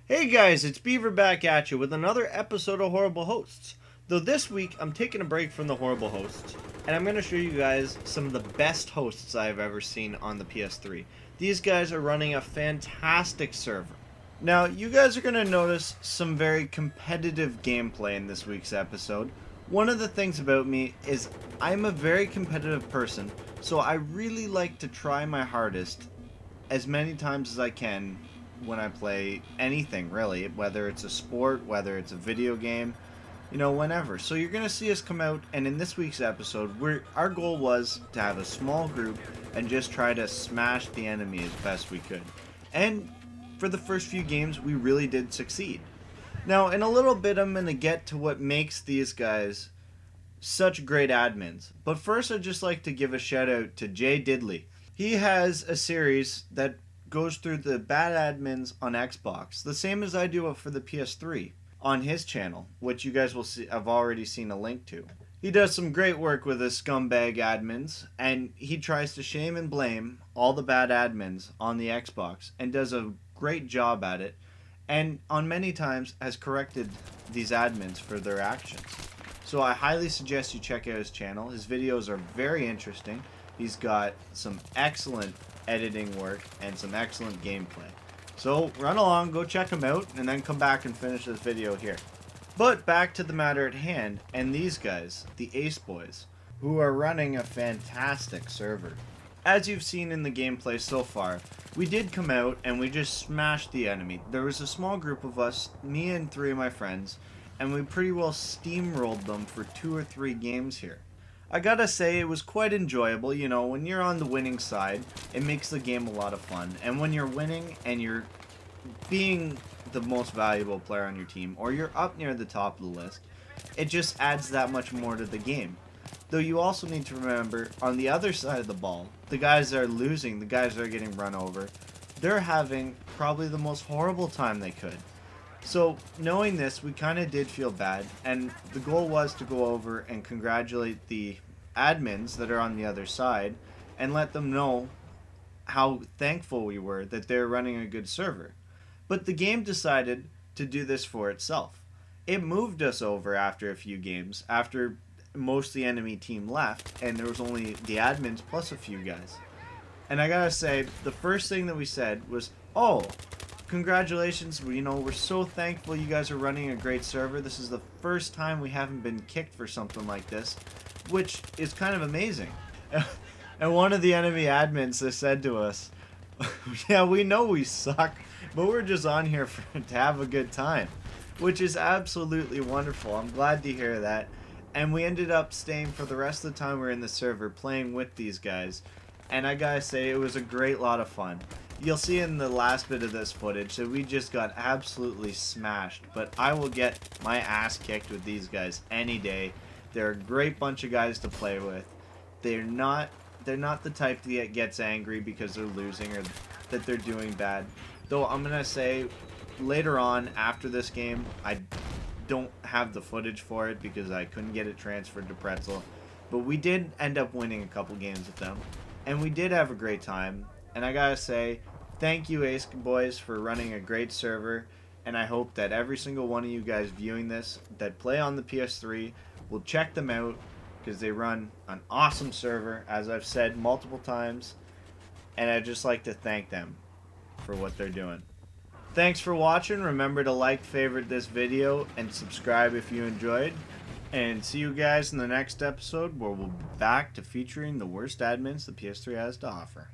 Hey guys, it's Beaver back at you with another episode of Horrible Hosts. Though this week I'm taking a break from the Horrible Hosts, and I'm going to show you guys some of the best hosts I've ever seen on the PS3. These guys are running a fantastic server. Now, you guys are going to notice some very competitive gameplay in this week's episode. One of the things about me is I'm a very competitive person, so I really like to try my hardest as many times as I can when I play anything really, whether it's a sport, whether it's a video game, whenever. So you're gonna see us come out, and in this week's episode, our goal was to have a small group and just try to smash the enemy as best we could. And for the first few games, we really did succeed. Now, in a little bit, I'm gonna get to what makes these guys such great admins. But first, I'd just like to give a shout out to Jay Diddley. He has a series that goes through the bad admins on Xbox, the same as I do for the PS3 on his channel, which you guys will see. I've already seen a link to. He does some great work with his scumbag admins, and he tries to shame and blame all the bad admins on the Xbox, and does a great job at it, and on many times has corrected these admins for their actions. So I highly suggest you check out his channel. His videos are very interesting. He's got some excellent editing work and some excellent gameplay. So run along, go check him out, and then come back and finish this video here. But back to the matter at hand, and these guys, the Ace Boys, who are running a fantastic server. As you've seen in the gameplay so far, we did come out and we just smashed the enemy. There was a small group of us, me and three of my friends, and we pretty well steamrolled them for 2 or 3 games here. I gotta say, it was quite enjoyable. When you're on the winning side, it makes the game a lot of fun. And when you're winning and you're being the most valuable player on your team, or you're up near the top of the list, it just adds that much more to the game. Though you also need to remember, on the other side of the ball, the guys that are losing, the guys that are getting run over, they're having probably the most horrible time they could. So, knowing this, we kind of did feel bad, and the goal was to go over and congratulate the admins that are on the other side and let them know how thankful we were that they're running a good server. But the game decided to do this for itself. It moved us over after a few games, after most of the enemy team left, and there was only the admins plus a few guys. And I gotta say, the first thing that we said was, "Oh, congratulations, we're so thankful you guys are running a great server. This is the first time we haven't been kicked for something like this," which is kind of amazing. And one of the enemy admins has said to us, "Yeah, we know we suck, but we're just on here to have a good time," which is absolutely wonderful. I'm glad to hear that. And we ended up staying for the rest of the time we were in the server playing with these guys. And I gotta say, it was a great lot of fun. You'll see in the last bit of this footage that we just got absolutely smashed, but I will get my ass kicked with these guys any day. They're a great bunch of guys to play with. They're not the type that gets angry because they're losing or that they're doing bad. Though I'm gonna say later on after this game, I don't have the footage for it because I couldn't get it transferred to Pretzel, but we did end up winning a couple games with them, and we did have a great time. And I gotta say, thank you, Ace Boys, for running a great server, and I hope that every single one of you guys viewing this that play on the PS3 will check them out, because they run an awesome server, as I've said multiple times, and I'd just like to thank them for what they're doing. Thanks for watching. Remember to like, favorite this video, and subscribe if you enjoyed. And see you guys in the next episode, where we'll be back to featuring the worst admins the PS3 has to offer.